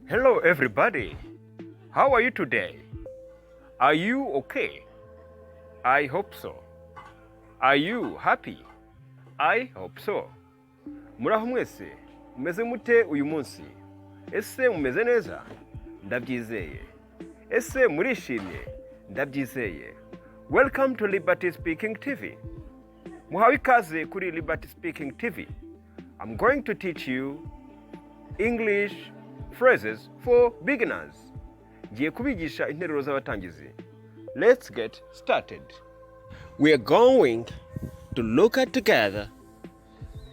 Hello everybody. How are you today? Are you okay? I hope so. Are you happy? I hope so. Muraho mwese, mumeze mute uyu munsi? Ese mumeze neza? Ndabyizeye. Ese murishimye? Ndabyizeye. Welcome to Liberty Speaking TV. Muhawe ikaze kuri Liberty Speaking TV. I'm going to teach you English phrases for beginners. Ngiye kubigisha interuro z'abatangizi. Let's get started. We are going to look at together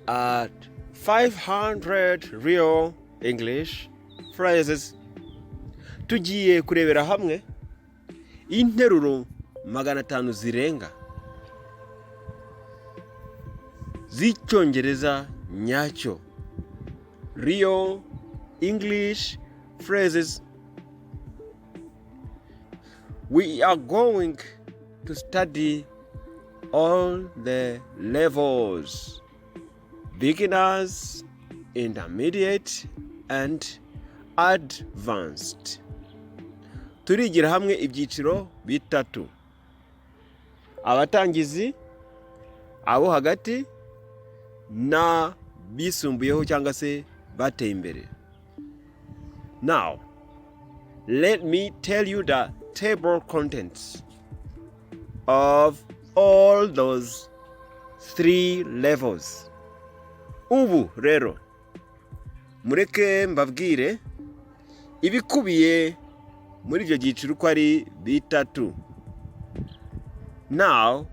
at 500 real English phrases. Tugiye kurebera hamwe interuro 500 zirenga z'Icyongereza nyacyo. Real English phrases. We are going to study all the levels: beginners, intermediate, and advanced. Turigira hamwe ibyiciro bitatu: abatangizi, abo hagati, na bisumbuyeho cyangwa se bateye imbere. Now, let me tell you the table contents of all those 3 levels. Ubu rero mureke mbabwire ibikubiye muri ibyo byiciro uko ari bitatu. Now,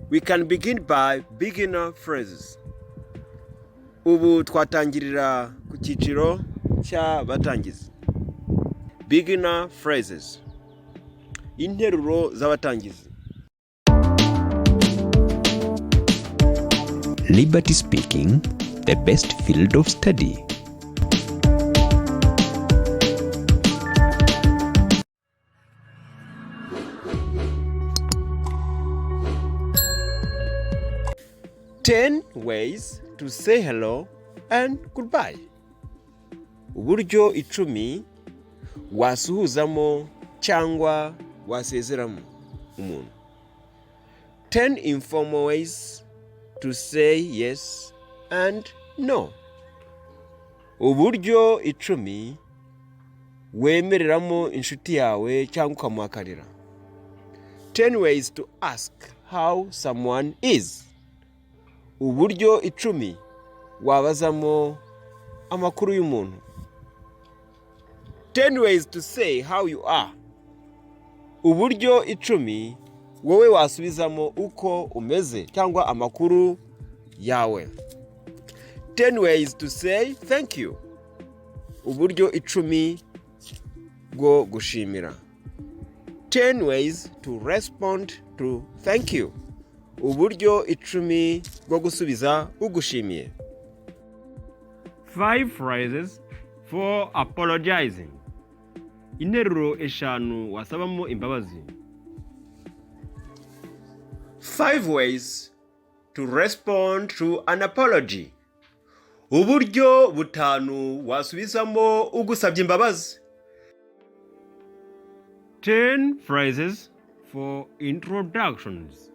we can begin by beginner phrases. Ubu twatangirira ku cyiciro cy'abatangizi. Beginner phrases. Interuro z'abatangizi. Liberty Speaking, the best field of study. Ten ways to say hello and goodbye. Uburyo 10 wasuhuzamo cyangwa wasezeramo umuntu. 10 informal ways to say yes and no. Uburyo 10 wemereramo inshuti yawe cyangwa ukamuhakanira. 10 ways to ask how someone is. Uburyo 10 wabazamo amakuru y'umuntu. 10 ways to say how you are. Uburyo 10 wowe wasubizamo uko umeze cyangwa amakuru yawe. 10 ways to say thank you. Uburyo 10 bwo gushimira. 10 ways to respond to thank you. Uburyo 10 bwo gusubiza ugushimiye. 5 phrases for apologizing. Interuro 5 wasabamo imbabazi. 5 ways to respond to an apology. Uburyo 5 wasubizamo ugusabye imbabazi. 10 phrases for introductions.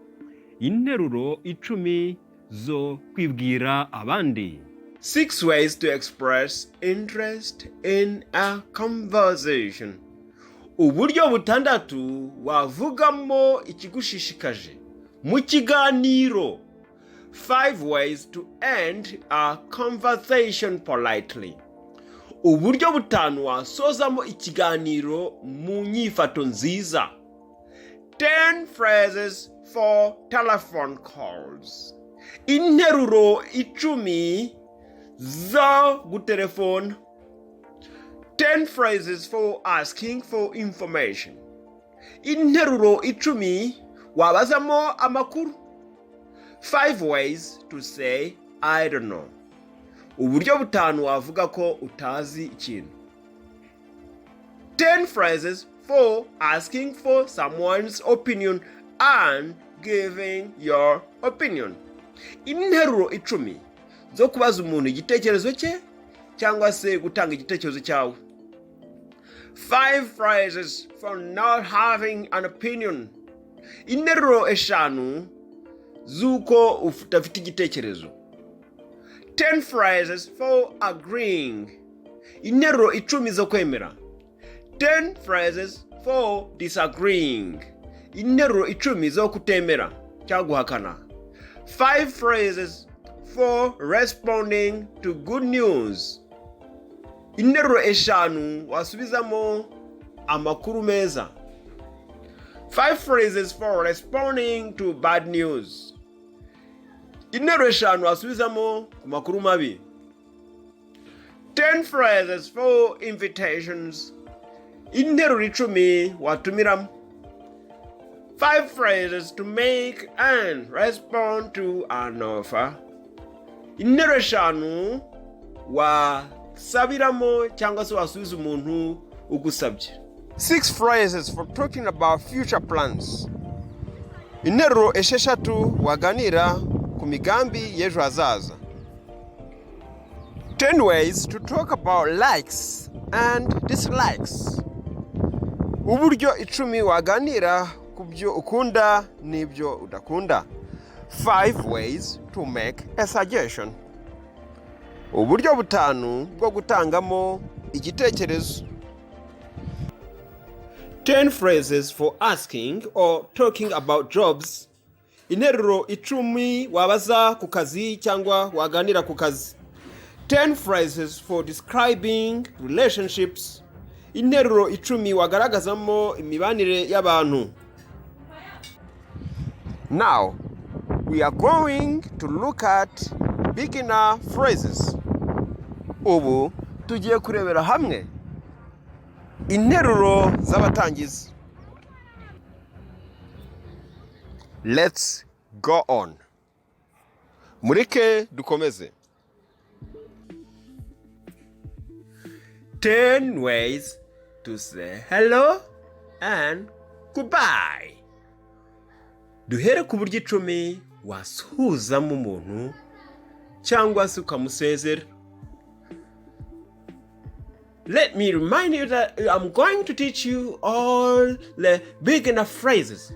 Interuro 10 zo kwibwira abandi. 6 ways to express interest in a conversation. Uburyo 6 wavugamo ikigushishikaje mu kiganiro. 5 ways to end a conversation politely. Uburyo 5 wasozamo ikiganiro mu nyifato nziza. 10 phrases for telephone calls. Interuro 10 zo gutelefona. 10 phrases for asking for information. Interuro 10 wabazamo amakuru. 5 ways to say I don't know. Uburyo 5 wavuga ko utazi ikintu. 10 phrases for asking for someone's opinion and giving your opinion. Interuro 10 zo kubaza umuntu igitekerezo cye cyangwa se gutanga igitekerezo cyawe. 5 phrases for not having an opinion. Interuro eshanu z'uko udafite igitekerezo. 10 phrases for agreeing. Interuro 10 zo kwemera. 10 phrases for disagreeing. Interuro 10 zo kutemera cyangwa guhakana. 5 phrases for responding to good news. Interuro eshanu wasubizamo amakuru meza. 5 phrases for responding to bad news. Interuro eshanu wasubizamo ku makuru mabi. 10 phrases for invitations. Interuro 10 watumiramo. 5 phrases to make and respond to an offer. Interuro eshanu wasabiramo cyangwa se wasubiza umuntu ugusabye. 6 phrases for talking about future plans. Interuro esheshatu waganira ku migambi y'ejo hazaza. 10 ways to talk about likes and dislikes. Uburyo 10 waganira ku byo ukunda n'ibyo udakunda. 5 ways to make a suggestion. Uburyo 5 bwo gutangamo igitekerezo. 10 phrases for asking or talking about jobs. Interuro 10 wabaza ku kazi cyangwa waganira ku kazi. 10 phrases for describing relationships. Interuro 10 wagaragazamo imibanire y'abantu. Now, we are going to look at beginner phrases. Ubu tugiye kurebera hamwe interuro z'abatangizi. Let's go on. Mureke dukomeze. 10 ways to say hello and goodbye. Duhere ku buryo 10 wasuhuzamo umuntu cyangwa se ukamusezera. Let me remind you that I'm going to teach you all the beginner phrases.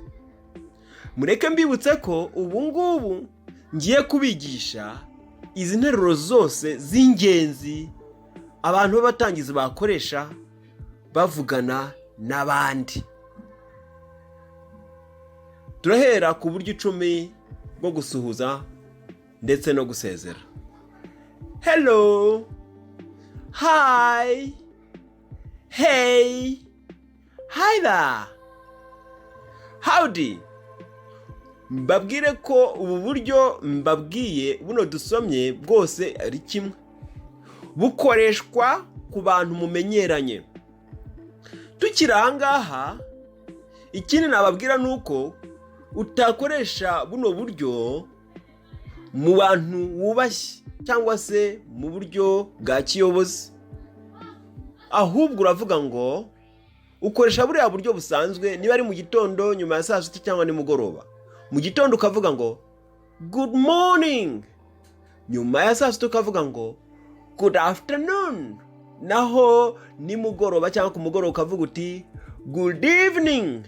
Mureke mbibutse ko ubu ngubu ngiye kubigisha izi nteruro zose z'ingenzi abantu b'abatangizi bakoresha bavugana n'abandi. Turahera ku buryo 10 bwo gusuhuza ndetse no gusezera. Hello, hi, hey, hi there, howdy. Mbabwire ko ubu buryo mbabwiye buno dusomye bwose ari kimwe. Bukoreshwa ku bantu mumenyeranye. Tukirangaha ikindi nababwira nuko utakoresha buno buryo mu bantu wubashye cyangwa se mu buryo bwa kiyobozi. Ahubwo uravuga ngo ukoresha buriya buryo busanzwe niba ari mu gitondo, nyuma ya saa sita cyangwa nimugoroba. Mu gitondo ukavuga ngo good morning, nyuma ya saa sita ukavuga ngo good afternoon, naho nimugoroba cyangwa ku mugoroba ukavuga uti good evening.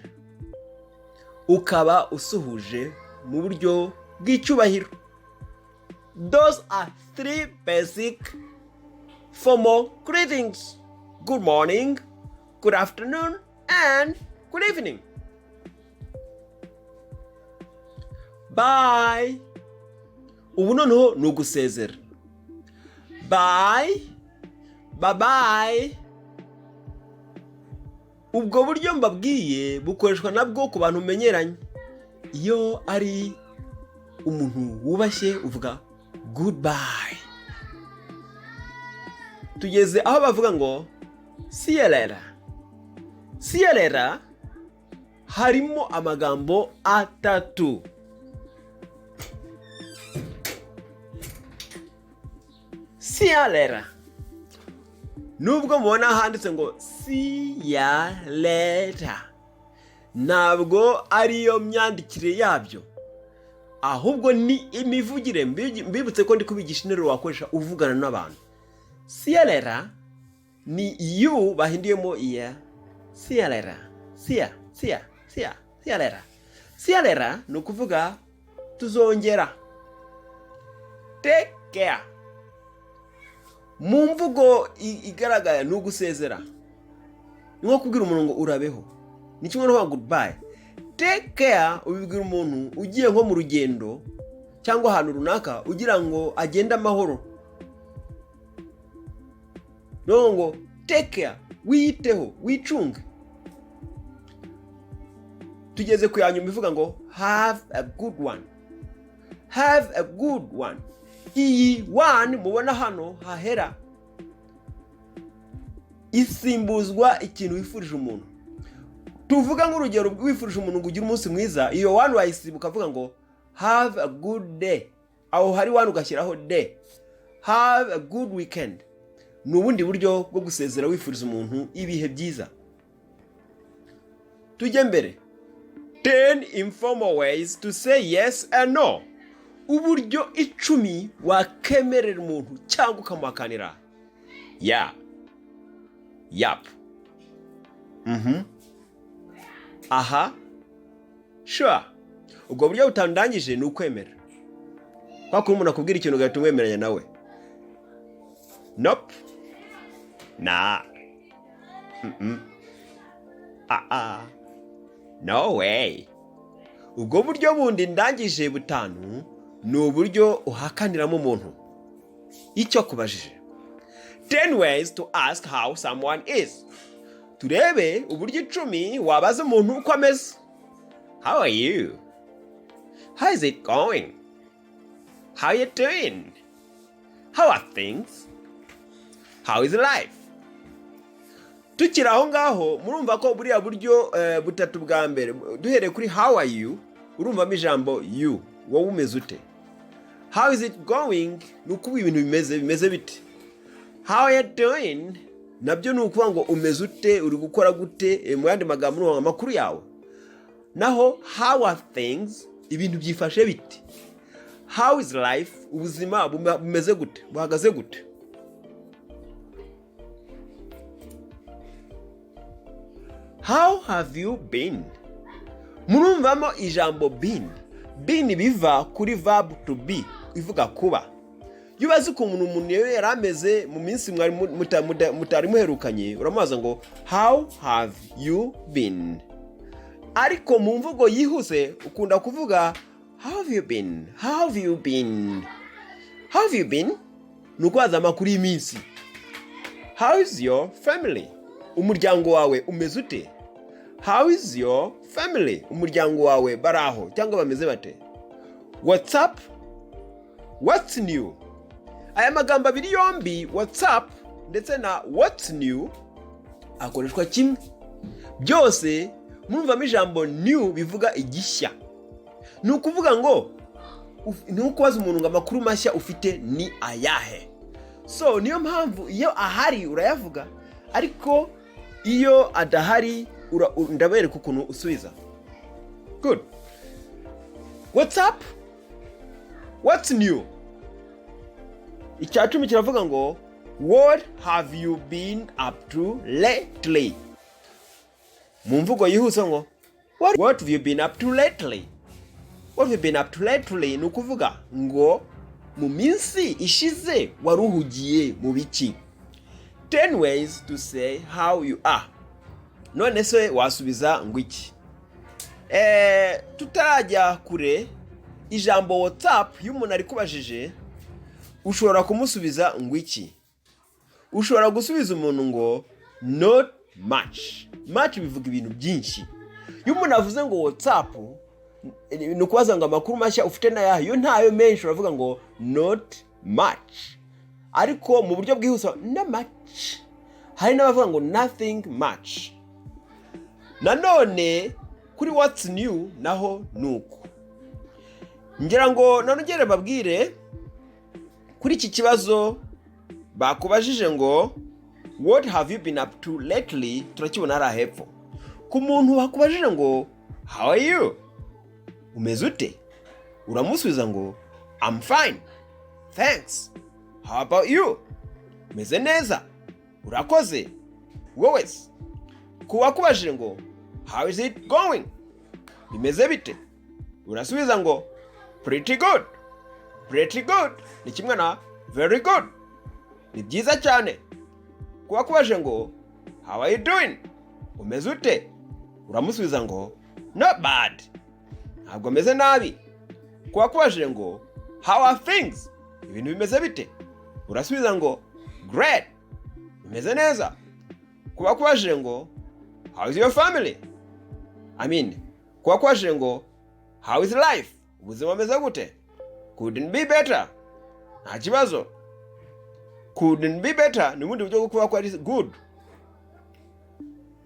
Ukaba usuhuje mu buryo bw'icyubahiro. Those are 3 basic formal greetings. Good morning, good afternoon, and good evening. Bye. Ubu noneho ni ugusezera. Bye, bye bye. Ubwo buryo mbabwiye bukoreshwa nabwo ku bantu menyeranye. Iyo ari umuntu wubashye uvuga goodbye. Tugeze aho bavuga ngo see you later. See you later harimo amagambo 3. See you later. Nubwo mubona handitse ngo see ya later, ntabwo ariyo myandikire yabyo, ahubwo ni imivugire. Mbibutse ko ndi kubigisha interuro wakoresha uvugana n'abantu. Sialera ni you bahindiyemo iya. Sialera. Sialera. Sialera ni ukuvuga tuzongera. Take care. Mu mvugo igaragara ni ugusezera. Ni nko kubwira umuntu ngo urabeho. Ni kimwe no kuvuga goodbye. Take care ubibwira umuntu ugiye nko mu rugendo cyangwa ahantu runaka ugira ngo agende amahoro. No ngo take care, wiyiteho, wicunge. Tugeze ku yanyuma ivuga ngo have a good one. Have a good one. Iyi one mubona hano hahera isimbuzwa ikintu wifurije umuntu. Tuvuga nk'urugero wifurije umuntu ngo ugire umunsi mwiza, iyo one wayisibuka ukavuga ngo have a good day. Aho hari one ugashyiraho day. Have a good weekend. Ni ubundi buryo bwo gusezera wifuriza umuntu ibihe byiza. Tujye mbere. 10 informal ways to say yes and no. Uburyo 10 wakemerera umuntu cyangwa ukamuhakanira. Yeah. Yap. Aha. Sure. Ubwo buryo butandangije ni ukwemera. Kwa kuba umuntu akubwira ikintu ugahita umwemeranya nawe. Nope. Nah. No way. Ubwo buryo bundi ndangije butanu ni uburyo uhakaniramo umuntu icyo kubajije. 10 ways to ask how someone is. Turebe uburyo 10 wabaza umuntu uko ameze. How are you? How is it going? How are you doing? How are things? How is life? Tukiri aho ngaho murumva ko buriya buryo butatu bwa mbere duhereye kuri how are you, urumvamo ijambo you, wowe umeze ute. How is it going ni ukuba ibintu bimeze bite. How are you doing nabyo ni ukuvuga ngo umeze ute, uri gukora gute, mu yandi magambo ni amakuru yawe. Naho how are things, ibintu byifashe bite. How is life, ubuzima bumeze gute, buhagaze gute. How have you been? Murumvamo ijambo been. Been biva kuri verb to be, ivuga kuba. Yubaze ko umuntu yari ameze mu minsi mutari muherukanye, uramubaza ngo how have you been? Ariko mu mvugo yihuse ukunda kuvuga how have you been? How have you been? How have you been? Nukubaza amakuru y'iminsi. How is your family? Umuryango wawe umeze ute? How is your family? Umuryango wawe baraho cyangwa bameze bate? What's up? What's new? Aya magambo abiri yombi, what's up ndetse na what's new, akoreshwa kimwe. Byose murumvamo ijambo new bivuga igishya. Ni ukuvuga ngo ni ukubaza umuntu ngo amakuru mashya ufite ni ayahe. So niyo mpamvu iyo ahari urayavuga, ariko iyo adahari ndabereka ukuntu usubiza. Good. What's up? What's new? Icya 10 kiravuga ngo what have you been up to lately? Mu mvugo yihuse ngo what have you been up to lately? What have you been up to lately? Ni ukuvuga ngo mu minsi ishize waruhugiye mu biki. 10 ways to say how you are. None se wasubiza ngo iki? Tutarajya kure, ijambo WhatsApp y'umuntu ari kubajije ushobora kumusubiza ngo iki? Ushobora gusubiza umuntu ngo not much. Much bivuga ibintu byinshi. Iyo umuntu avuze ngo WhatsApp ni ukubaza ngo amakuru mashya ufite n'ayahe, yo ntayo menshi uravuga ngo not much. Ariko mu buryo bwihuse not much. Hari n'abavuga ngo nothing much. Nanone kuri what's new naho nuko. Ngira ngo nanongere babwire kuri iki kibazo bakubajije ngo what have you been up to lately, turakibona ari hepfo. Ku muntu bakubajije ngo how are you? Umeze ute? Uramusubiza ngo I'm fine. Thanks. How about you? meze neza, urakoze. Wowe kuwakubajije ngo how is it going, bimeze bite, urasubiza ngo pretty good. Pretty good ni kimwe na very good, ni byiza cyane. Kuwakubajije ngo how are you doing, umeze ute, uramusubiza ngo not bad, ntabwo meze nabi. Kuwakubajije ngo how are things, ibintu bimeze bite, urasubiza ngo great, bimeze neza. Kuwakubajije ngo how is your family, kuwakubajije ngo how is life, ubuzima bumeze gute, couldn't be better, nta kibazo. Couldn't be better ni ubundi buryo bwo kuba ko ari good.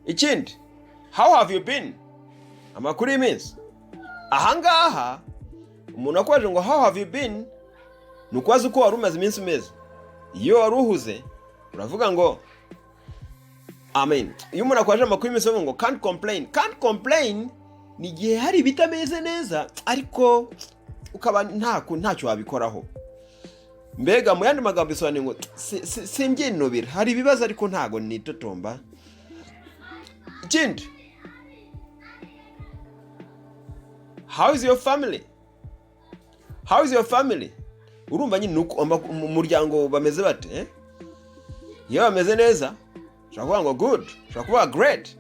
Ikindi, how have you been, amakuru y'iminsi. Ahangaha umuntu akubajije ngo how have you been, ni ukubaza uko wari umaze iminsi umeze. Iyo wari uhuze uravuga ngo iyo umuntu akwaje amakuru y'iminsi ngo can't complain. Can't complain ni igihe hari ibitameze neza ariko ukaba ntacyo wabikoraho. Mbega mu yandi magambo bisobanuye ngo simbyinubira, hari ibibazo ariko ntago nitotomba. Ikindi, how is your family, how is your family, urumva nyine umuryango bameze bate. Iyo bameze neza ushobora kuvuga ngo good, ushobora kuvuga great,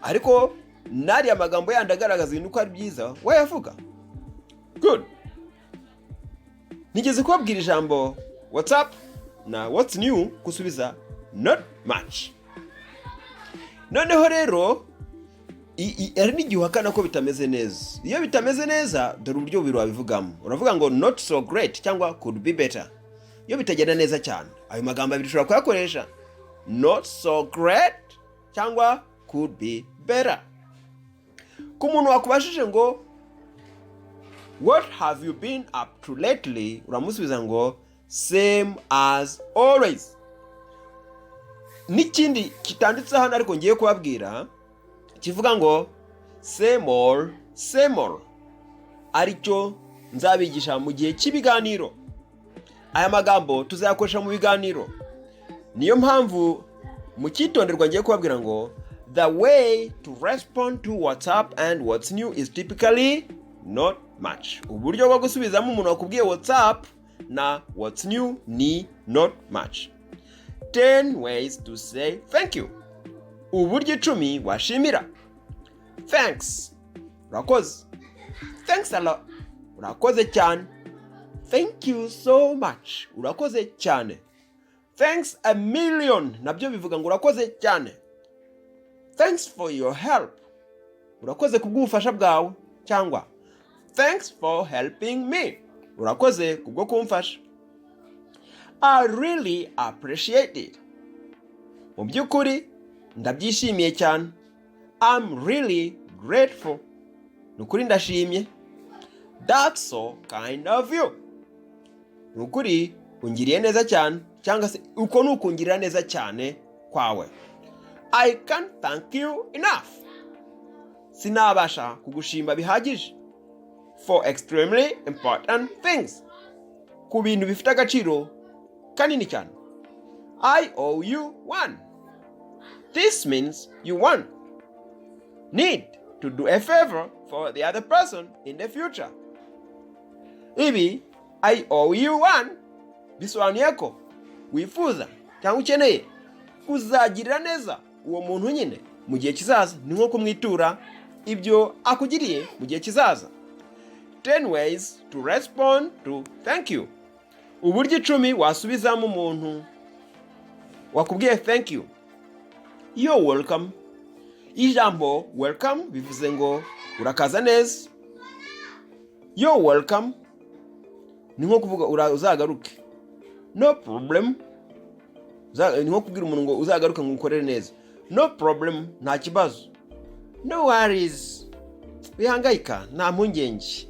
ariko nari amagambo yandi agaragaza ibintu ko ari byiza wayavuga good. Nigeze kubabwira ijambo what's up na what's new gusubiza not much. Noneho rero ari n'igihe uhakana ko bitameze neza. Iyo bitameze neza dore uburyo bubiri wabivugamo. Uravuga ngo not so great cyangwa could be better. Iyo bitagenda neza cyane ayo magambo abiri ushobora kuyakoresha, not so great cyangwa could be better. Ku muntu wakubashije ngo what have you been up to lately, uramusubiza ngo same as always. N'ikindi kitanditse hano ariko ngiye kubabwira kivuga ngo same or, aricyo nzabigisha mu gihe cy'ibiganiro. Aya magambo tuzayakoresha mu biganiro, niyo mpamvu mu cyitonderwa ngiye kubabwira ngo the way to respond to what's up and what's new is typically not much. Uburyo bwo gusubizamo umuntu wakubwiye what's up na what's new ni not much. 10 ways to say thank you. Uburyo 10 washimira. Thanks, urakoze. Thanks a lot, urakoze cyane. Thank you so much, urakoze cyane. Thanks a million, nabyo bivuga ngo urakoze cyane. Thanks for your help, urakoze kubw'ubufasha bwawe, cyangwa thanks for helping me, urakoze kubwo kumfasha. I really appreciate it, mu by'ukuri ndabyishimiye cyane. I'm really grateful, nukuri ndashimye. That's so kind of you, nukuri ungiriye neza cyane, cyangwa se uko nukungirira neza cyane kwawe. I can't thank you enough, sinabasha kugushima bihagije. For extremely important things, ku bintu bifite agaciro kanini cyane. I owe you one, this means you need to do a favor for the other person in the future. Ibi I owe you one bisobanuye ko wifuza cyangwa ukeneye kuzagirira neza uwo muntu nyine mu gihe kizaza. Ni nko kumwitura ibyo akugiriye mu gihe kizaza. 10 ways to respond to thank you. Uburyo 10 wasubizamo umuntu wakubwiye thank you. You're welcome. Ijambo welcome bivuze ngo urakaza neza. You're welcome ni nko kuvuga uzagaruke. No problem, ni nko kubwira umuntu ngo uzagaruke ngo ukorere neza. No problem, nta kibazo. No worries, wihangayika, nta mpungenge.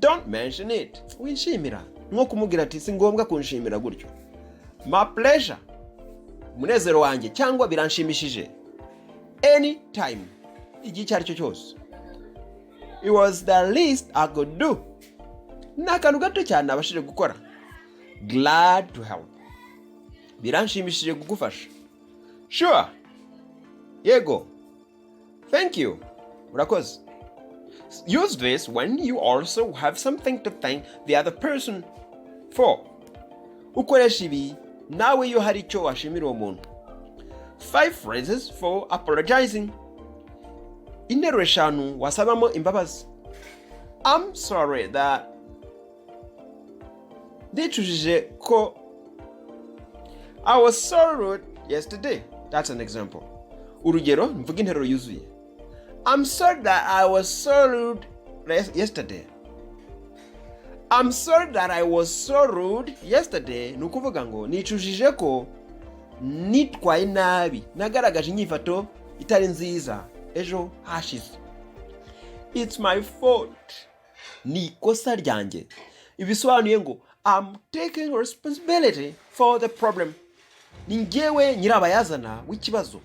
Don't mention it, wishimira. Nko kumubwira ati si ngombwa kunshimira gutyo. My pleasure, umunezero wanjye cyangwa biranshimishije. Anytime, igihe icyo ari cyo cyose. It was the least I could do, ni akantu gato cyane nabashije gukora. Glad to help, Biranshimishije kugufasha. Sure. Yego. Thank you. Urakoze. Use this when you also have something to thank the other person for. Ukoresha ibi nawe iyo hari icyo washimira uwo muntu. 5 phrases for apologizing. Interuro 5 wasabamo imbabazi. I'm sorry that. Ndicujije ko. I was so rude yesterday. That's an example. Urugero, mvuga interuro yuzuye. I'm sorry that I was so rude yesterday. I'm sorry that I was so rude yesterday. Nukuvuga ngo nicujije ko nitwaye nabi, nagaragaje inyifato itari nziza ejo hashize. It's my fault. Ni ikosa ryanjye. Ibisobanuye ngo I'm taking responsibility for the problem. Ni njyewe nyirabayazana w'ikibazo.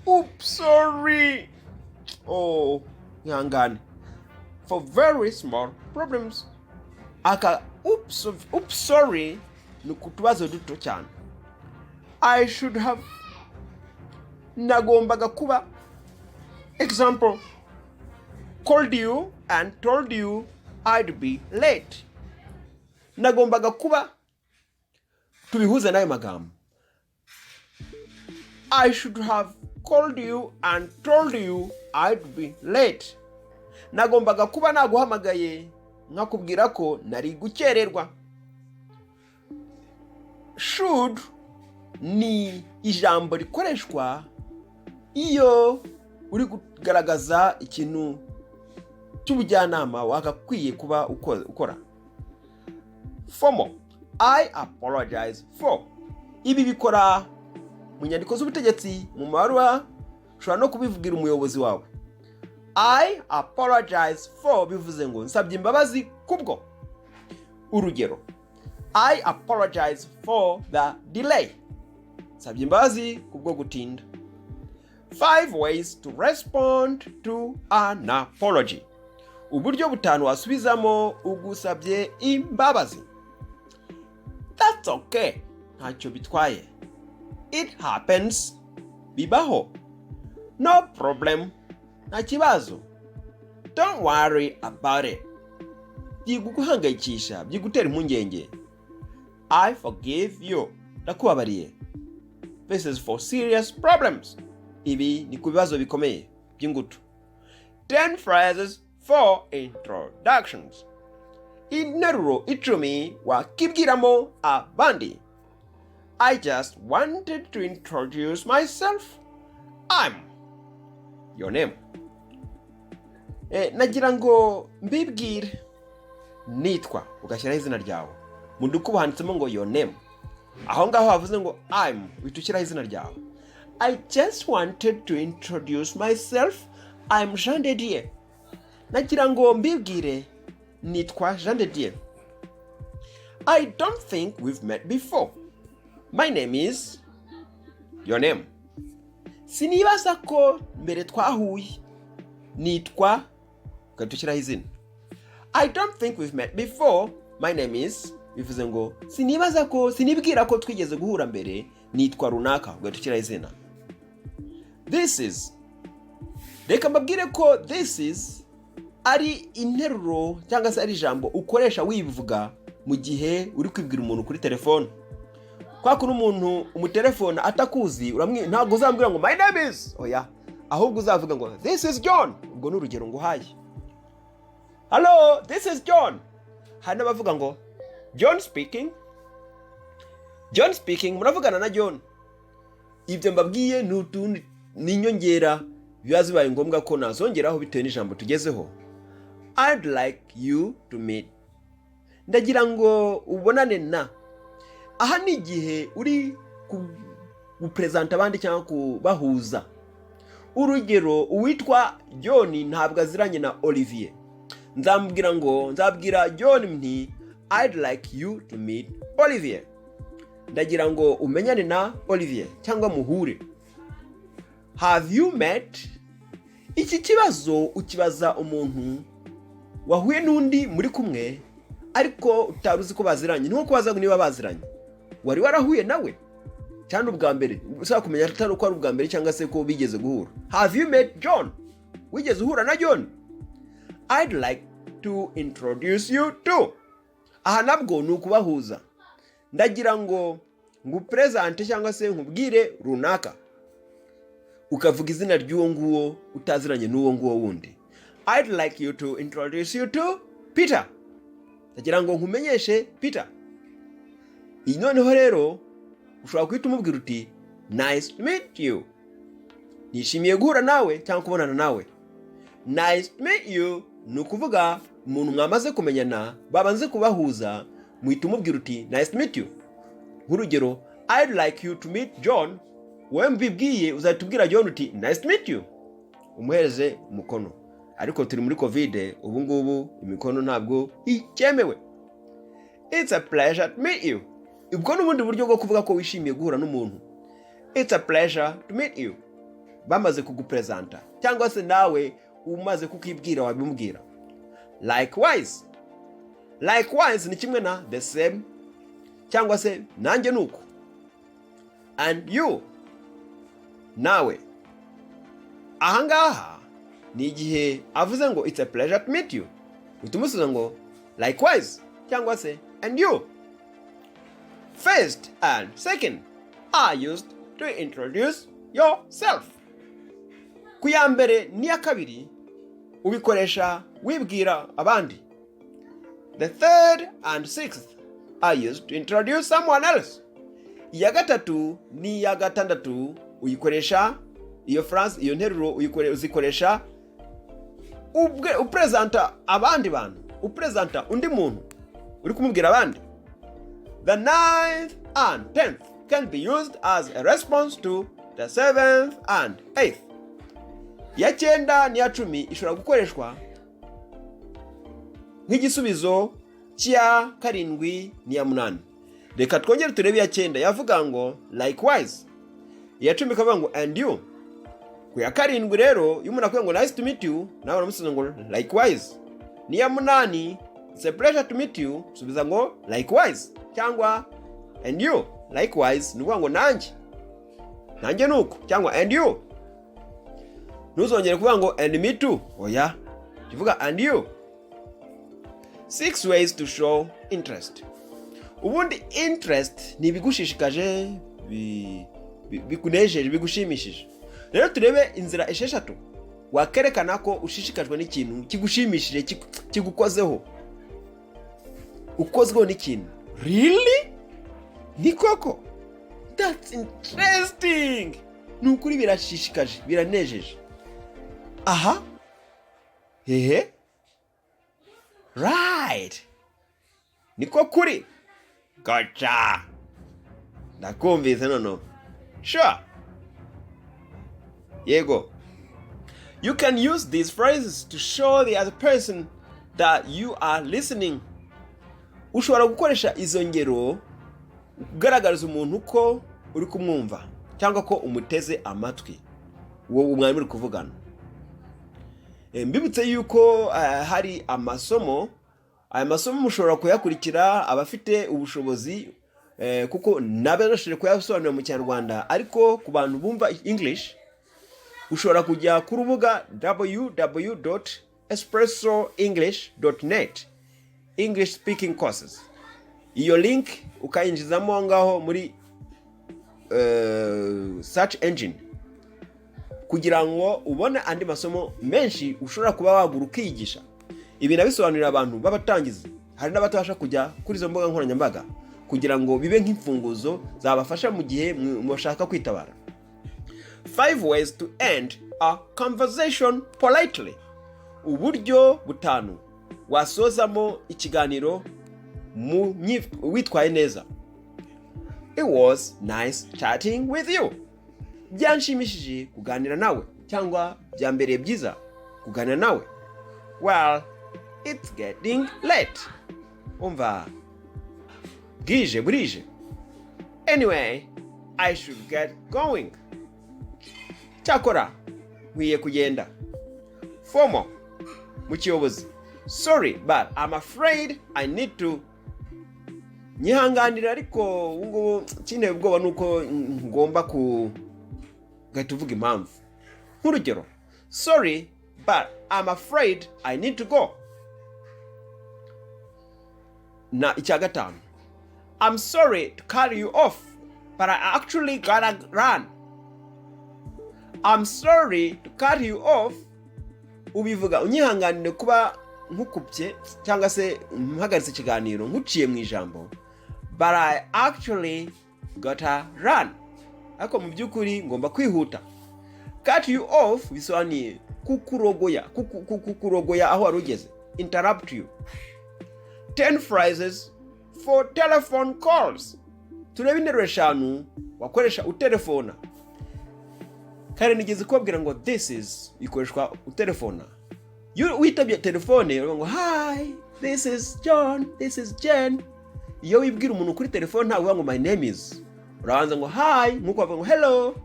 Oops, sorry. Oh, ihangane. For very small problems. Oops, sorry. Ni kutubazo duto cyane. I should have. Nagombaga kuba. Example. Called you and told you I'd be late. Nagombaga kuba. Tubihuze nayo magambo. I should have called you and told you I'd be late. Nagombaga kuba naguhamagaye nkakubwira ko nari gukererwa. Should ni ijambo rikoreshwa iyo uri kugaragaza ikintu cy'ubujyanama wakakwiye kuba ukora. Formal. I apologize for. Ibi bikora mu nyandiko z'ubutegetsi, mu mabaruwa, ushobora no kubivugira umuyobozi wawe. I apologize for bivuze ngo nsabye imbabazi kubwo. Urugero, I apologize for the delay. Nsabye imbabazi kubwo gutinda. 5 ways to respond to an apology. Uburyo butanu wasubizamo ugusabye imbabazi. That's okay. Ntacyo bitwaye. It happens. Bibaho. No problem. Nta kibazo. Don't worry about it. Byiguhangayikisha, byigutera impungenge. I forgive you. Ndakubabariye. This is for serious problems. Ibi ni ku bibazo bikomeye by'ingutu. 10 phrases for introductions. Interuro 10 wakibwiramo abandi. I just wanted to introduce myself. I'm. Your name. Nagira ngo mbibwire. Nitwa ugashyiraho izina ryawe. Mu ndukubo handitsemo ngo your name. Aho ngaho havuze ngo I'm witukiraho izina ryawe. I just wanted to introduce myself. I'm Jean de Dieu. Nagira ngo mbibwire. Nitwa Jean de Dieu. I don't think we've met before. My name is. Your name. Sinibaza ko mbere twahuye. Nitwa ugatukiraho izina. I don't think we've met before. My name is. Bivuze ngo sinibaza ko sinibwira ko twigeze guhura mbere. Nitwa runaka ugatukiraho izina. This is. Reka mbabwire ko this is ari interuro cyangwa se ari ijambo ukoresha wivuga mu gihe uri kwibwira umuntu kuri telefone. Kwa kuno umuntu umutelefone atakuzi ntabwo uzambwira ngo my name is oya, ahubwo uzavuga ngo this is John. Ubwo ni urugero nguhaye. Hello, this is John. Hano bavuga ngo John speaking. John speaking, muravugana na John. Ibyo mbabwiye ni inyongera biba zibaye ngombwa ko nazongeraho bitewe n'ijambo tugezeho. I'd like you to meet. Ndagira ngo ubonane na. Aha ni igihe uri kupresenta abandi cyangwa kubahuza. Urugero, uwitwa John ntabwo aziranye na Olivier. Nzabwira John nti I'd like you to meet Olivier. Ndagira ngo umenyane na Olivier cyangwa muhure. Have you met? Iki kibazo ukibaza umuntu wahuye n'undi muri kumwe ariko utaruzi ko baziranye. Nko kubaza ngo niba baziranye. Wari warahuye nawe? cyangwa ubwa mbere ushaka kumenya atari ko ari ubwa mbere cyangwa se ko bigeze guhura. Have you met John? Wigeze uhura na John? I'd like to introduce you to. Aha nabwo ni ukubahuza. Ndagira ngo ngupresente cyangwa se nkubwire runaka. Ukavuga izina ry'uwo nguwo utaziranye n'uwo nguwo wundi. I'd like you to introduce you to Peter. Ndagira ngo nkumenyeshe Peter. Iyi noneho rero ushobora kwita umubwira uti nice to meet you. Nishimiye guhura nawe cyangwa kubonana nawe. Nice to meet you ni ukuvuga umuntu mwamaze kumenyana babanze kubahuza muhita umubwira uti nice to meet you. Nk'urugero, I'd like you to meet John. Wowe mbibwiye uzahita ubwira John uti nice to meet you. Umuhereze umukono. Ariko turi muri COVID, ubu ngubu imikono ntabwo icyemewe. It's a pleasure to meet you. Ubwo n'ubundi buryo bwo kuvuga ko wishimiye guhura n'umuntu. It's a pleasure to meet you. Bamaze kugupresenta cyangwa se nawe umaze kukibwira wabimubwira. Likewise. Likewise ni kimwe na the same cyangwa se nanjye nuko. And you. Nawe. Ahangaha ni igihe avuze ngo it's a pleasure to meet you. Utumusubiza ngo likewise cyangwa se and you. First and second are used to introduce yourself. Ku ya mbere n'iya kabiri ubikoresha wibwira abandi. The third and sixth are used to introduce someone else. Iya gatatu n'iya gatandatu uyikoresha iyo phrase, iyo nteruro uzikoresha upresenta abandi bantu, upresenta undi muntu uri kumubwira abandi. The 9th and 10th can be used as a response to the 7th and 8th. Ya 9 n'iya 10 ishobora gukoreshwa nk'igisubizo cya 7 n'iya 8. Reka twongere turebe ya 9 yavuga ngo likewise. Ya 10 ikavuga ngo and you. Ku ya 7 rero iyo umuntu akwiye ngo nice to meet you nawe uramusubiza ngo likewise. N'iya 8 it's a pleasure to meet you subiza ngo likewise cyangwa and you. Likewise ni ukuvuga ngo nanjye nuko cyangwa and you. Ntuzongere kuvuga ngo and me too. Oya, kivuga and you. 6 ways to show interest. Ubundi interest ni bigushishikaje, bikunejeje, bigushimishije. Rero turebe inzira esheshatu wakerekana ko ushishikajwe n'ikintu kigushimishije, kigukozeho. Ukozweho n'ikintu. Really? Ni koko? That's interesting. Nukuri birashishikaje, biranejeje. Aha. Hehe. Right. Niko kuri. Gotcha. Nakumvise nono. Sure. Yego. You can use these phrases to show the other person that you are listening. Ushobora gukoresha izo ngero ugaragariza umuntu ko uri kumwumva cyangwa ko umuteze amatwi wowe umwami uri kuvugana. Mbibutse yuko hari amasomo, aya masomo mushobora kuyakurikira abafite ubushobozi kuko nabashije kuyasobanura mu Kinyarwanda, ariko ku bantu bumva English ushobora kujya ku rubuga www.espressoenglish.net English speaking courses. Iyo link ukayinjizamo ngaho muri search engine kugira ngo ubone andi masomo menshi ushobora kuba wagura ukiyigisha. Ibi nabisobanurira abantu b'abatangizi, hari n'abatabasha kujya kuri izo mbuga nkoranyambaga kugira ngo bibe nk'imfunguzo zabafasha mu gihe mushaka kwitabara. 5 ways to end a conversation politely. Uburyo butanu wasozamo ikiganiro witwaye neza. It was nice chatting with you. Byanshimishije kuganira nawe cyangwa byambereye byiza kuganira nawe. Well, it's getting late. Umva. Burije. Anyway, I should get going. Cyakora, nkwiye kugenda. Formal. Mu kiyobozi. Sorry, but I'm afraid I need to nyihanganira ariko ubwo kinteye ubwoba nuko ngomba gahita uvuga impamvu. Nk'urugero, sorry but I'm afraid I need to go. Na icya gatanu, I'm sorry to cut you off but I actually gotta run. I'm sorry to cut you off, ubivuga unyihanganire kuba nkukubye cyangwa se mpagaritse ikiganiro nkuciye mu ijambo, but I actually gotta run. Ariko mu by'ukuri ngomba kwihuta. Cut you off bisobanuye kukurogoya aho wari ugeze, interrupt you. 10 phrases for telephone calls. Turebe interuro eshanu wakoresha utelefona. Kare nigeze kubabwira ngo this is ikoreshwa utelefona. Witabye telefone ngo hi, this is John, this is Jen. Iyo wibwira umuntu kuri telefone ntawe ngo my name is. Urabanza ngo hi, nkuko bavuga ngo hello,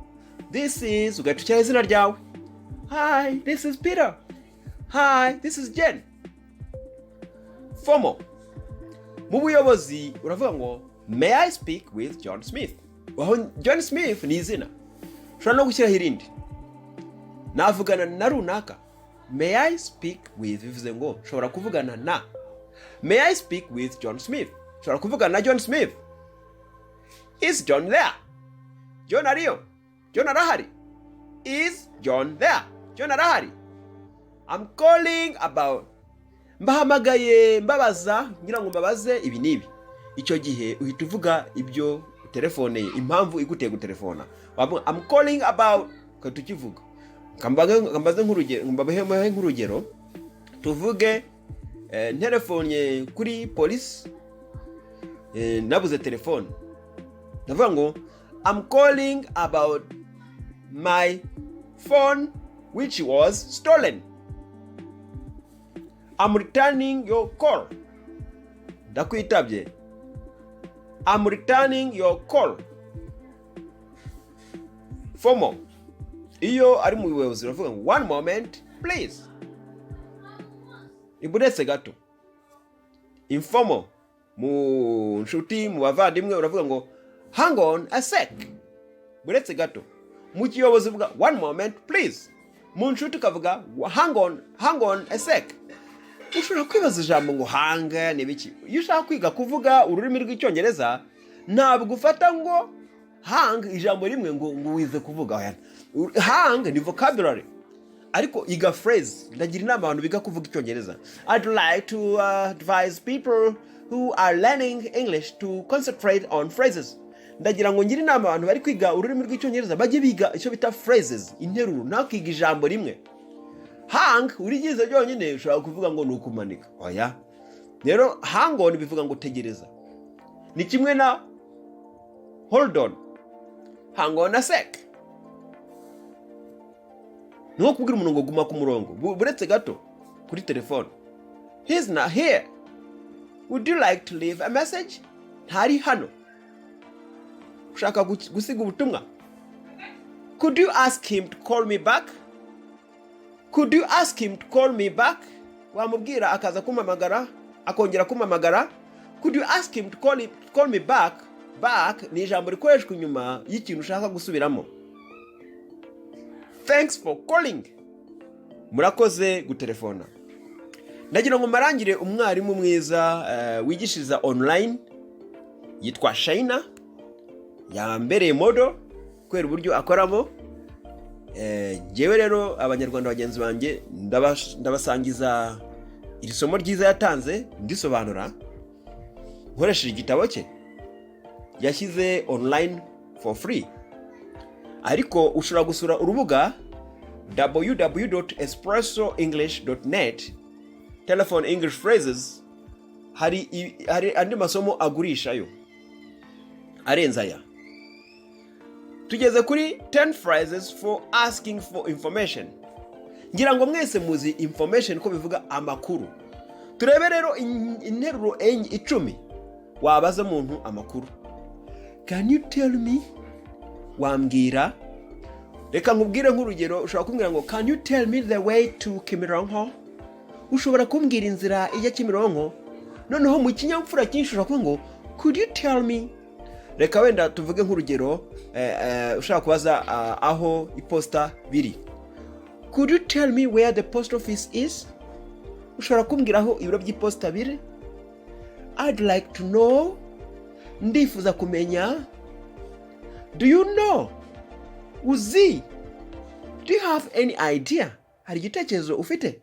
this is, ugatukira izina ryawe. Hi, this is Peter. Hi, this is Jen. Formal. Mu buyobozi uravuga ngo may I speak with John Smith. Waho John Smith ni izina. Ushobora no gushyiraho irindi. Navugana na runaka. May I speak with, bivuze ngo ushobora kuvugana na. May I speak with John Smith. Ushobora kuvugana na John Smith. Is John there? John ariyo? John arahari? Is John there? John arahari? I'm calling about. Mbahamagaye mbabaza ngira ngo mbabaze ibi nibi. Icyo gihe uhita uvuga ibyo telefone, impamvu iguteye gutelefona. I'm calling about, katukivuga. Kambaze nk'urugero, tuvuge telefone kuri police, nabuze telefone. Ndavuga ngo I'm calling about my phone which was stolen. I'm returning your call. Ndakwitabye. I'm returning your call. Formal. Iyo ari mu buyobozi uravuga ngo one moment please. Iburetse gato. Informal. Mu nshuti mu bavandimwe uravuga ngo hang on a sec. Buretse gato. Mu kiyobozi uvuga one moment please. Mu nshuti ukavuga hang on a sec. Ushobora kwibaza ijambo ngo hanga ni biki. Iyo ushaka kwiga kuvuga ururimi rw'Icyongereza ntabwo ufata ngo hang ijambo rimwe ngo wize kuvuga. Hang ni vocabulary. Ariko iga phrase. Ndagira inama abantu biga kuvuga Icyongereza. I'd like to advise people who are learning English to concentrate on phrases. Ndagira ngo ngira inama abantu bari kwiga ururimi rw'Icyongereza bajye biga icyo bita phrases, interuro, nakiga ijambo rimwe. Hang urigize byonyine ushobora kuvuga ngo nukumanika. Oya. Rero hang on bivuga ngo tegereza. Ni kimwe na hold on. Hang on a sec. Nuko kubwira umuntu ngo guma ku murongo. Buretse gato kuri telefone. He's not here. Would you like to leave a message? Ntari hano. Ushaka gusiga ubutumwa. Could you ask him to call me back? Could you ask him to call me back? Wamubwira akaza kumamagara, akongera kumamagara. Could you ask him to call me back? Back ni ijambo rikoreshwa inyuma y'ikintu ushaka gusubiramo. Thanks for calling. Murakoze gutelefona. Ndagira ngo marangire umwarimu mwiza wigishiriza online yitwa Shaina, yambereye model kwera uburyo akoramo. Jewe rero abanyarwanda bagenzi banjye ndabasangiza iri somo ryiza yatanze ndisobanura nkoresheje igitabo cye yashyize online for free. Ariko ushobora gusura urubuga www.espressoenglish.net telephone English phrases. Hari andi masomo agurishayo arenza aya. Tugeze kuri 10 phrases for asking for information. Ngira ngo mwese muzi information ko bivuga amakuru. Turebe rero interuro 10 wabaza umuntu amakuru. Can you tell me? Wambwira. Reka nkubwire nk'urugero, ushobora kumbwira ngo can you tell me the way to Kimironko? Ushobora kumbwira inzira ijya Kimironko. Noneho mu kinyamfura cyinshi ushobora kuvuga ngo could you tell me, reka wenda tuvuge nk'urugero ushaka kubaza aho iposita biri. Could you tell me where the post office is? Ushobora kumbwira aho ibiro by'iposita biri? I'd like to know. Ndifuza kumenya. Do you know? Uzi? Do you have any idea? Hari igitekerezo ufite?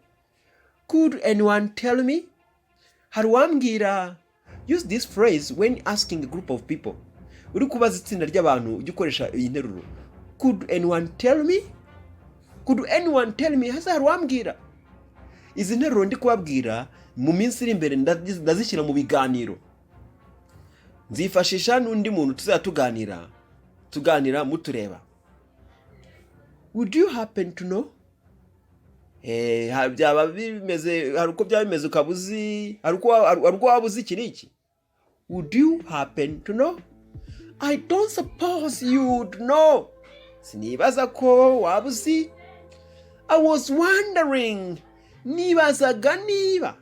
Could anyone tell me? Hari uwambwira? Use this phrase when asking a group of people. Uri kubaza itsinda ry'abantu ujye ukoresha iyi nteruro. Could anyone tell me? Could anyone tell me? Hasa hari uwambwira? Izi nteruro ndi kubabwira mu minsi iri imbere ndazishyira mu biganiro. Nzifashisha n'undi muntu tuganira mutureba. Would you happen to know? Byaba bimeze, hari uko byaba bimeze ukabuzi, hari uko wabuzi iki n'iki. Would you happen to know? I don't suppose you'd know. Sinibaza ko wabuzi. I was wondering. Nibazaga niba.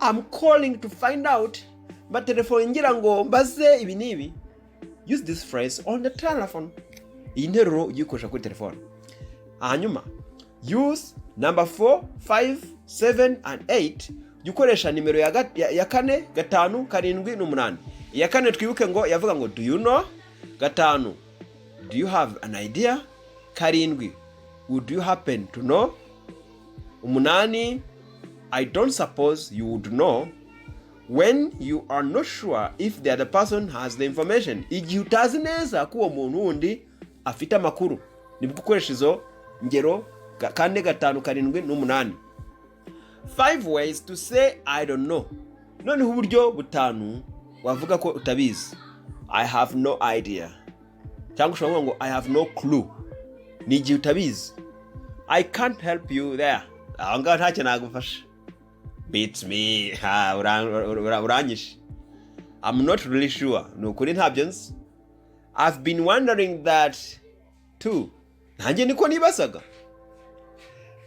I'm calling to find out. But telefone ngira ngo mbaze ibi nibi. Use this phrase on the telephone. Iyi nteruro uyikoresha kuri telefone. Hanyuma use number 4, 5, 7 and 8. Ukoresha nimero ya 4, 5, 7 8. Iya 4 twibuke ngo yavuga ngo do you know? 5 do you have an idea? 7 would you happen to know? 8 I don't suppose you would know. When you are not sure if the other person has the information. Igihe utazi neza ko uwo muntu wundi afite amakuru, nibwo ukoresha izo ngero 4, 5, 7 8. 5 ways to say I don't know. Noneho uburyo butanu wavuga ko utabizi. I have no idea. Cyangwa ushobora ngo I have no clue. Ni igihe utabizi. I can't help you there. Aho ngaho ntacyo nagufasha. Beats me. Uranyishe. I'm not really sure. Nukuri ntabyo nzi. I've been wondering that too. Nanjye niko nibasaga.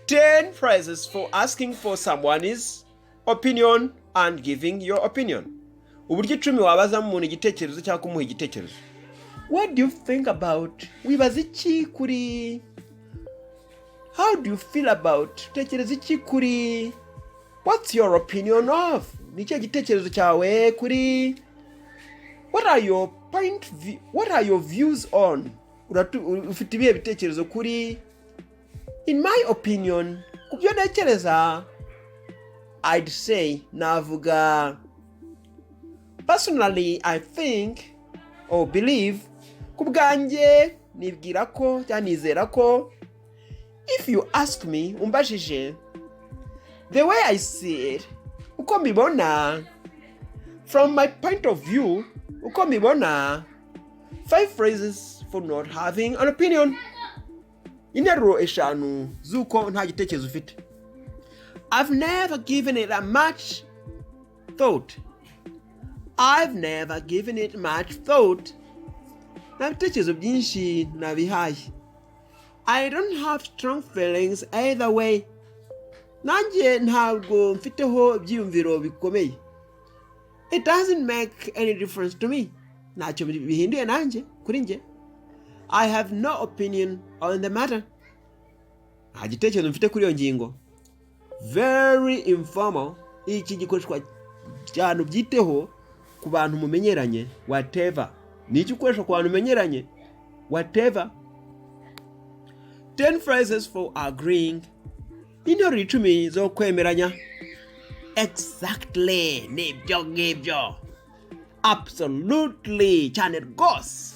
10 phrases for asking for someone's opinion and giving your opinion. Uburyo 10 wabaza mu muntu igitekerezo cyangwa kumuha igitekerezo. What do you think about? Wibaza iki kuri? How do you feel about? Tekereza iki kuri? What's your opinion of? Niche gitekerezo cyawe kuri? What are your views on? Ufite ibihe bitekerezo kuri? In my opinion, kubyo ntekereza, I'd say navuga. Personally, I think or believe, kubwanjye nibwira ko cyangwa nizera ko. If you ask me, umbajije, the way I see it, uko mbibona, from my point of view, uko mbibona, 5 phrases for not having an opinion. Interuro 5 z'uko nta gitekerezo ufite. I've never given it a much thought. I've never given it much thought. Nta bitekerezo byinshi nabihaye. I don't have strong feelings either way. Nanjye ntabwo mfiteho ibyiyumviro bikomeye. It doesn't make any difference to me. Ntacyo bihinduye nanjye kuri njye. I have no opinion on the matter. Nta gitekerezo mfite kuri iyo ngingo. Very informal. Iki gikoreshwa cyane byiteho ku bantu mumenyeranye. Whatever. Ni iki ukoresha ku bantu mumenyeranye? Whatever. 10 phrases for agreeing. Interuro 10 zo kwemeranya. Exactly. Nibyo. Absolutely. Cyane rwose.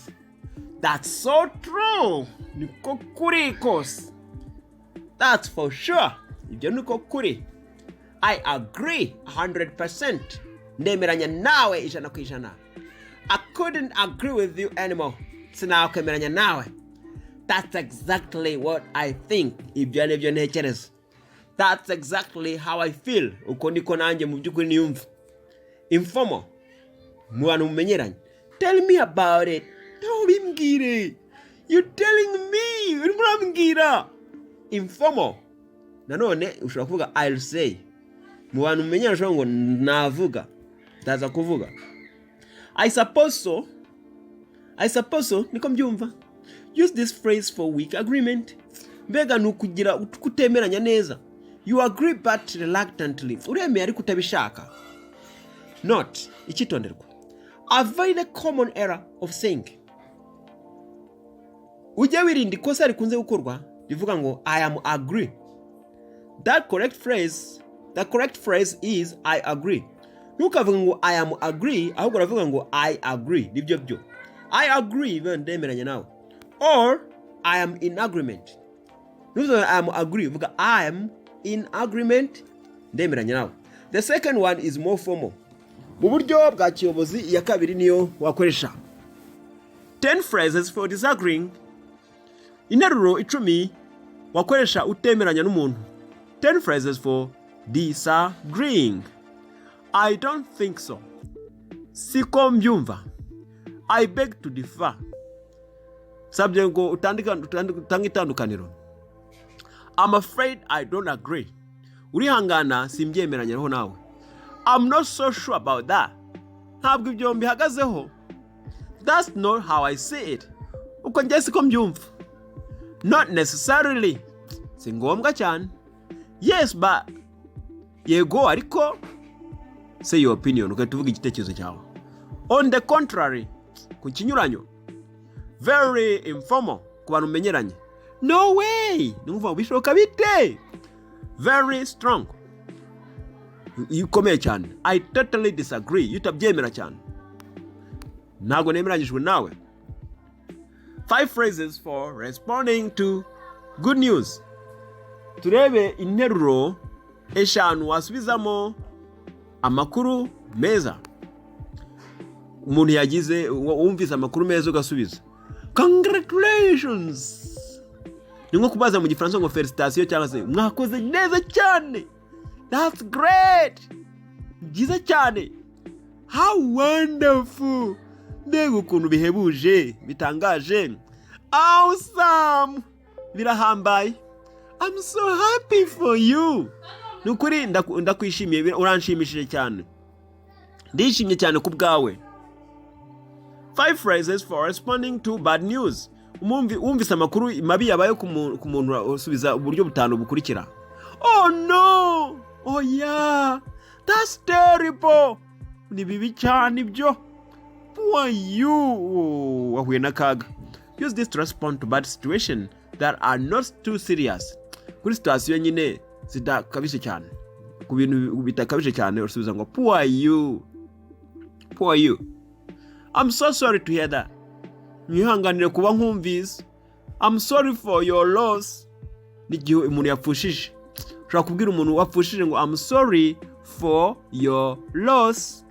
That's so true. Niko kuri kose. That's for sure. Ibyo niko kuri. I agree 100%. Nemeranya nawe 100%. I couldn't agree with you anymore. Sinakwemeranya nawe. That's exactly what I think. Ibyo nibyo ntekereza. That's exactly how I feel. Uko niko nanjye mu byukuri niyumva. Informal. Mu bantu mumenyeranye. Tell me about it. Ntubimbwire. You're telling me. Urimo urambwira. Informal. Nanone ushobora kuvuga I'll say. Mu bantu mumenyeranye ushobora ngo navuga. ndaza kuvuga I suppose so niko mbyumva. Use this phrase for weak agreement. Mbega ni ukugira kutemeranya neza. You agree but reluctantly. Uremeye ariko utabishaka. Note, icyitonderwa. Avoid a common error of saying. Ujya wirinda ikosa rikunze gukorwa rivuga ngo I am agree. The correct phrase is I agree. Ntukavuga ngo I am agree, ahubwo uravuga ngo I agree. Nibyo byo. I agree ndemeranya nawe. Or I am in agreement. Ntuvuga I am agree, uvuga I am in agreement ndemeranya nawe. The second one is more formal. Mu buryo bwa kiyobozi iya kabiri niyo wakoresha. 10 phrases for disagreeing. Interuro 10 wakoresha utemeranya n'umuntu. 10 phrases for disagreeing. I don't think so. Siko mbyumva. I beg to differ. Sabye ngo utanga itandukaniro. I'm afraid I don't agree. Urihangana simbyemeranya naho nawe. I'm not so sure about that. Ntabwo ibyo mbihagazeho. That's not how I see it. Uko njye siko mbyumva. Not necessarily. Si ngombwa cyane. Yes, but yego ariko say your opinion, ukatuvuga igitekerezo cyawe. On the contrary, ku kinyuranyo. Very informal, ku bantu menyeranye. No way! Numva bishoboka bite? Very strong. Ukomeye cyane. I totally disagree. Utabyemera cyane. Ntabwo nemeranyijwe nawe. 5 phrases for responding to good news. Turebe interuro 5 wasubizamo amakuru meza. Umuntu yagize wumvise amakuru meza ugasubiza. Congratulations. Ni nko kubaza mu gifaransa ngo felicitation cyangwa se mwakoze neza cyane. That's great. Byiza cyane. How wonderful. Mbega ukuntu bihebuje, bitangaje. Awesome. Birahambaye. I'm so happy for you. Nukuri ndakwishimiye, uranshimishije cyane. Ndishimye cyane ku bwawe. 5 phrases for responding to bad news. Umvise amakuru mabi yabaye ku muntu usubiza uburyo butanu bukurikira. Oh no. Oh yeah. That's terrible. Ni bibi cyane ibyo. Poor you. Wahuye n'akaga. Use this to respond to bad situation that are not too serious. Kuri situation nyine zidakabije cyane. Ku bintu bitakabije cyane usubiza ngo poor you. Poor you. I'm so sorry to hear that. Nyihanganire kuba nkumvise. I'm sorry for your loss. Nigihe umuntu yapfushije. Ushobora kubwira umuntu wapfushije ngo I'm sorry for your loss.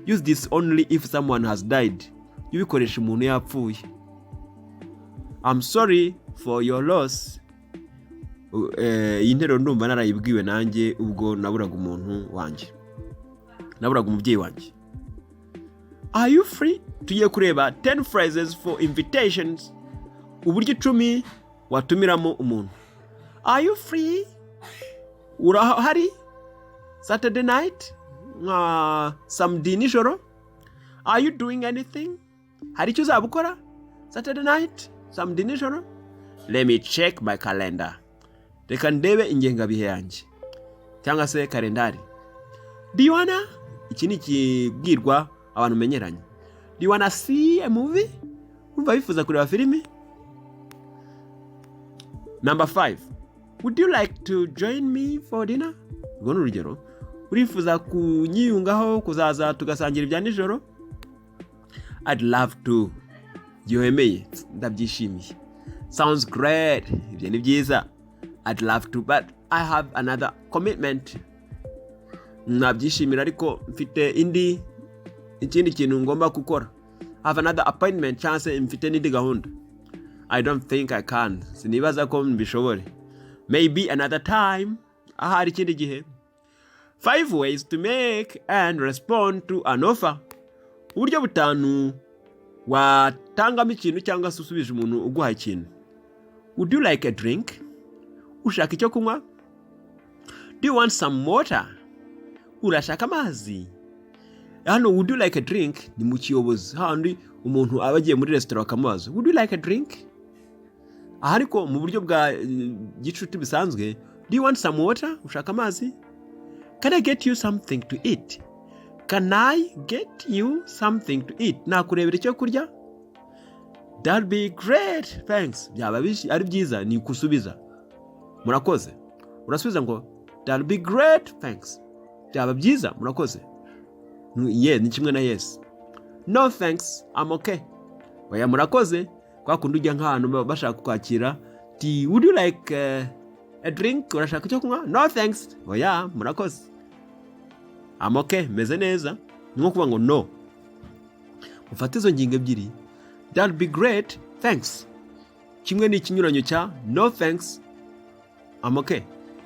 Use this only if someone has died. Ubikoresha umuntu yapfuye. I'm sorry for your loss. Iyi nteruro ndumva narayibwiwe nanjye ubwo naburaga umuntu wanjye. Naburaga umubyeyi wanjye. Are you free? Tugiye kureba 10 phrases for invitations. Uburyo 10 watumiramo umuntu. Are you free? Urahari? Saturday night? Samedi nijoro? Are you doing anything? Hari icyo uzabukora? Saturday night? Samedi nijoro? Let me check my calendar. Reka ndebe ingengabihe yanjye. Cyangwa se kalendari. Do you wanna? Iki ni ikibwirwa abantu menyeranye. Do you wanna see a movie? Umva bifuza kureba filimi? Number 5. Would you like to join me for dinner? Ubwo ni urugero. Urifuza kunyiyungaho kuzaza tugasangira ibya nijoro? I'd love to. Gihemeye ndabyishimiye. Sounds great. Ibyo ni byiza. I'd love to, but I have another commitment. Nabyishimira ariko mfite ikindi kintu ngomba gukora. I have another appointment chance mfite n'indi gahunda. I don't think I can. Sinibaza ko mbishobore. Maybe another time. Ahari ikindi gihe. 5 ways to make and respond to an offer. Uburyo butanu watangamo ikintu cyangwa se usubije umuntu uguha ikintu. Would you like a drink? Ushaka icyo kunywa? Do you want some water? Urashaka amazi? hano would you like a drink ni mu kiyobozi, handi umuntu aba agiye muri restaurant bakamubaza would you like a drink. Aha ariko mu buryo bwa gicuti bisanzwe, do you want some water, ushaka amazi? Can I get you something to eat? Can I get you something to eat? Nakurebera icyo kurya? That'd be great, thanks. Byaba ari byiza ni kusubiza murakoze. Urasubiza ngo that'd be great, thanks. Byaba byiza murakoze. Yeah, ni kimwe na yes. No thanks, I'm okay. Oya murakoze. Kwa kundi ujya nk'ahantu bashaka kwakira, would you like a drink? Urashaka icyo kunywa? No thanks. Oya murakoze. I'm okay, meze neza. Ni nko kuvuga ngo no. Mufate izo ngingo ebyiri. That'd be great, thanks. Kimwe ni ikinyuranyo cya no thanks, I'm okay.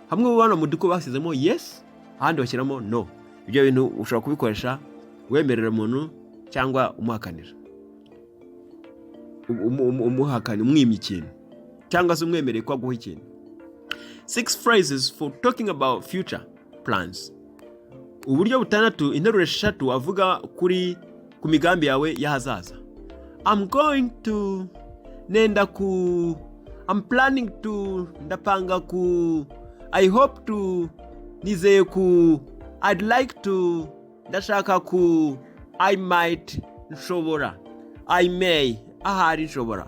Hamwe ubona mu duko basizemo yes, ahandi bashyiramo no. Ibyo bintu ushobora kubikoresha wemerera umuntu cyangwa umuhakanira. Umuhakana umwimye ikintu cyangwa se umwemereye ko aguha ikintu. 6 phrases for talking about future plans. Uburyo butandatu interuro 6 avuga ku migambi yawe y'ahazaza. I'm planning to, ndapanga ku, I hope to, nizeye ku, I'd like to, ndashaka ku, I might, nshobora, I may, ahari nshobora.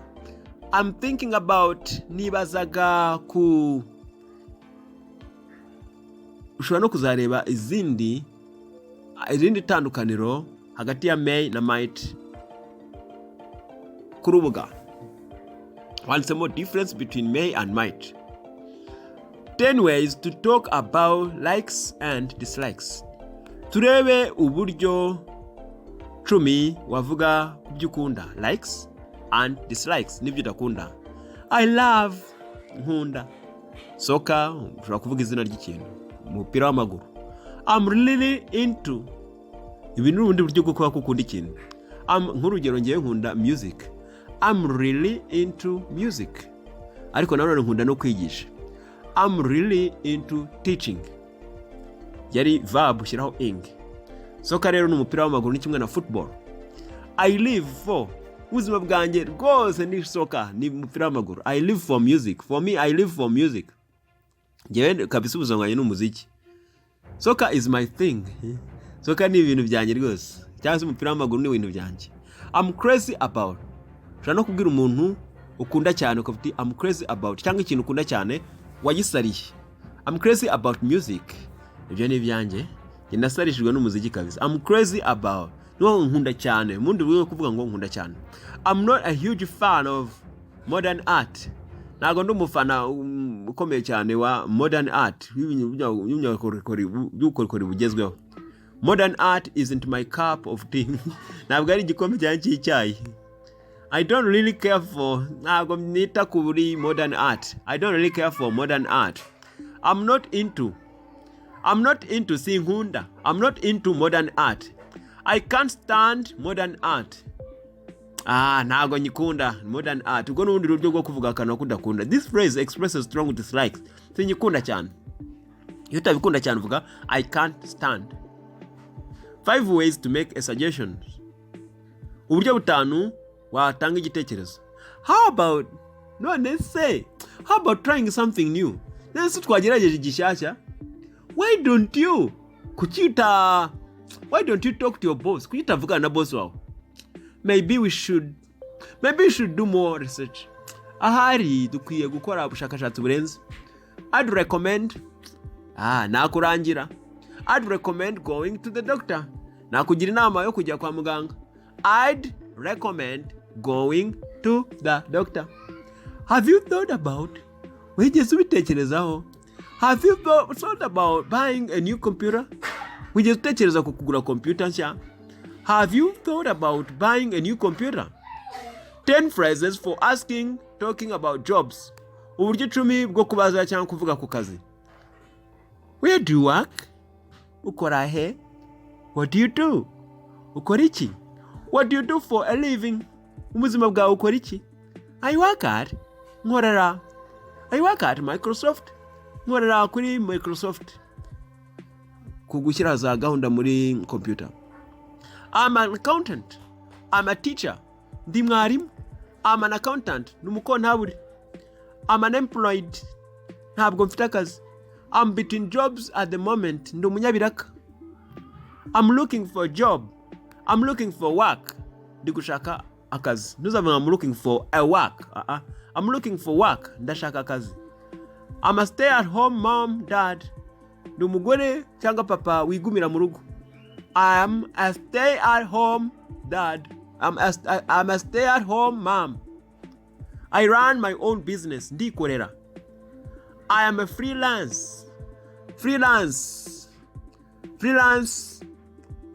I'm thinking about, nibazaga ku, ushobora no kuzareba izindi tandukaniro hagati ya may na might ku rubuga. What's the more difference between may and might? 10 ways to talk about likes and dislikes. Turebe uburyo 10 wavuga kubyo ukunda, likes and dislikes, nibyo udakunda. I love, nkunda. Soccer, ushobora kuvuga izina ry'ikintu, umupira w'amaguru. I'm really into, ibi ni ubundi buryo bwo kuba ukunda ikintu. Nk'urugero ngiye nkunda music. I'm really into music. Ariko nanone nkunda no kwigisha. I'm really into teaching. Yari verb ushyiraho ing. Soccer rero ni umupira w'amaguru ni kimwe na football. I live for, ubuzima bwanjye rwose ni soccer, ni umupira w'amaguru. I live for music. For me, I live for music. Ngewe kabisa ubuzima bwanjye ni umuziki. Soccer is my thing. Soccer ni ibintu byanjye rwose. Cyangwa se umupira w'amaguru ni ibintu byanjye. I'm crazy about. Ushobora no kubwira umuntu ukunda cyane ukavuga I'm crazy about, cyangwa ikintu ukunda cyane wagisariye. I'm crazy about music. Ibyo ni ibyanjye. Njye nasarishijwe n'umuziki kabisa. I'm crazy about. No nkunda cyane. Mundi bwo kuvuga ngo nkunda cyane. I'm not a huge fan of modern art. Ntago ndi umufana ukomeye cyane wa modern art. Y'ubukorikori bugezweho. Modern art isn't my cup of tea. Ntabwo ari igikombe cyanjye cy'icyayi. I don't really care for, ntago nita kuri modern art. I don't really care for modern art. I'm not into sinkunda. I'm not into modern art. I can't stand modern art. Ntago nyikunda modern art. Ubwo n'ubundi buryo bwo kuvuga akantu kudakunda. This phrase expresses strong dislikes. Sinyikunda cyane. Iyo utabikunda cyane uvuga I can't stand. 5 ways to make a suggestion. Uburyo butanu watanga igitekerezo. How about trying something new? Nese twagerageje igishyashya. Why don't you talk to your boss? Kuki utavugana na boss wawe? Maybe we should do more research. Ahari dukwiye gukora ubushakashatsi burenze. I'd recommend nakurangira. I'd recommend going to the doctor. Nakugira inama yo kujya kwa muganga. I'd recommend going to the doctor. Have you thought about? Wigeze ubitekerezaho? Have you thought about buying a new computer? Wigeze utekereza kugura computer nshya? Have you thought about buying a new computer? 10 phrases for talking about jobs. Uburyo 10 bwo kubaza cyangwa kuvuga ku kazi. Where do you work? Ukora he? What do you do? Ukora iki? What do you do for a living? Ubuzima bwawe ukora iki? I work at Microsoft. Nkorera kuri Microsoft. Kugushyira za gahunda muri computer. I'm an accountant. I'm a teacher. Ndi mwarimu. I'm an accountant. Ni umukontaburi. I'm unemployed. Ntabwo mfite akazi. I'm between jobs at the moment. Ndi umunyabiraka. I'm looking for a job. I'm looking for work. Ndi gushaka akazi. Ntuzavuga I'm looking for a work. I'm looking for work. Ndashaka akazi. I'm a stay at home mom, dad. Ndi umugore cyangwa papa wigumira mu rugo. I'm a stay at home dad. I'm a stay at home mom. I run my own business. Ndikorera. I am a freelance. Freelance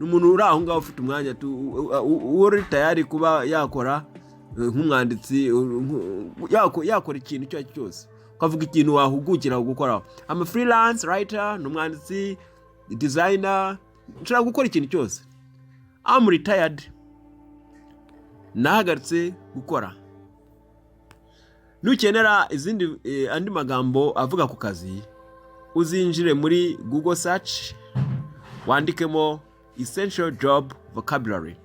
ni umuntu uri aho ngaho ufite umwanya uri tayari kuba yakora nk'umwanditsi, yakora ikintu icyo ari cyo cyose, ukavuga ikintu wahugukira gukoraho. I'm a freelance writer, ni umwanditsi, designer, nshobora gukora ikintu cyose. I'm retired, nahagaritse gukora. Nukenera andi magambo avuga ku kazi, uzinjire muri Google search, wandikemo essential job vocabulary.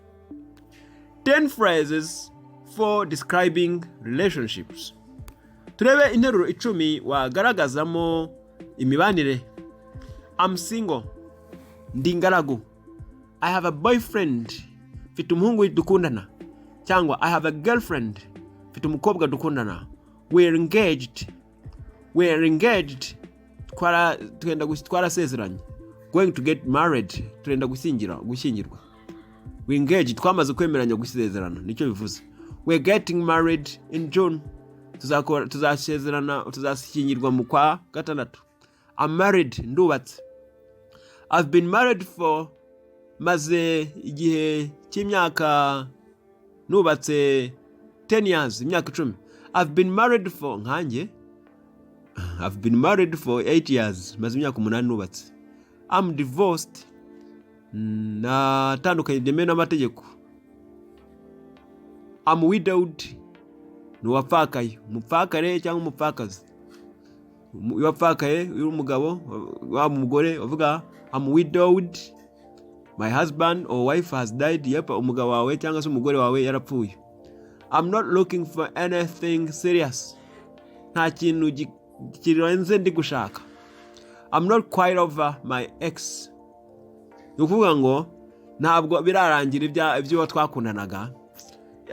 10 phrases for describing relationships. Turebe interuro 10 wagaragazamo imibanire. I'm single. Ndi ingaragu. I have a boyfriend. Mfite umuhungu dukundana. Cyangwa I have a girlfriend. Mfite umukobwa dukundana. We're engaged. Twarasezeranye. Going to get married. Turenda gushyingirwa. We engaged. Twamaze kwemeranya gusezerana. Nicyo bivuze. We're getting married in June. Tuzashyingirwa mu kwa gatandatu. I'm married. Ndubatse. I've been married for maze igihe cy'imyaka nubatse 10 years, imyaka 10. I've been married for 8 years, maze imyaka 8 nubatse. I'm divorced. Natandukanye byemewe n'amategeko. I'm widowed. Nuwapfakaye, umupfakare cyangwa umupfakazi. Uwapfakaye uri umugabo wa umugore uvuga I'm widowed. My husband or wife has died. Yepa umugabo wawe cyangwa se umugore wawe yarapfuye. I'm not looking for anything serious. Nta kintu kirenze ndi gushaka. I'm not quite over my ex. Nukuvuga ngo ntabwo birarangira ibyo twakundanaga.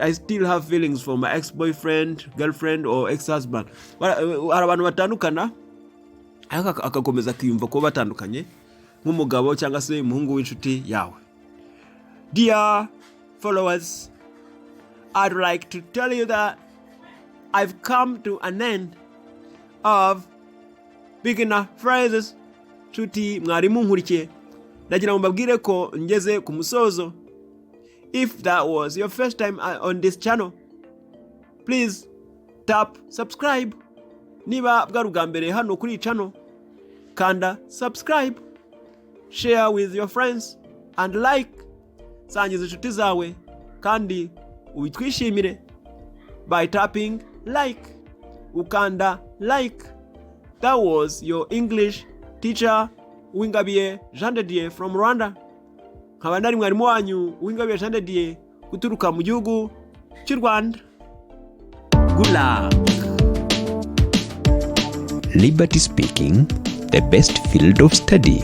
I still have feelings for my ex-boyfriend, girlfriend or ex-husband. Hari abantu batandukana akakomeza kwiyumva ko batandukanye nk'umugabo cyangwa se umuhungu w'inshuti yawe. Dear followers, I'd like to tell you that I've come to an end of beginner phrases. Nshuti mwarimu nkurikiye, ndagira ngo mbabwire ko ngeze ku musozo. If that was your first time on this channel, please tap subscribe. Niba bwari ubwa mbere hano kuri channel, kanda subscribe, share with your friends and like. Sangiza inshuti zawe kandi ubitwishimire by tapping like. Ukanda like. That was your English teacher Uwingabiye Jean de Dieu from Rwanda. Nkaba nari mwarimu wanyu Uwingabiye Jean de Dieu guturuka mu gihugu cy'u Rwanda. Good luck. Liberty speaking, the best field of study.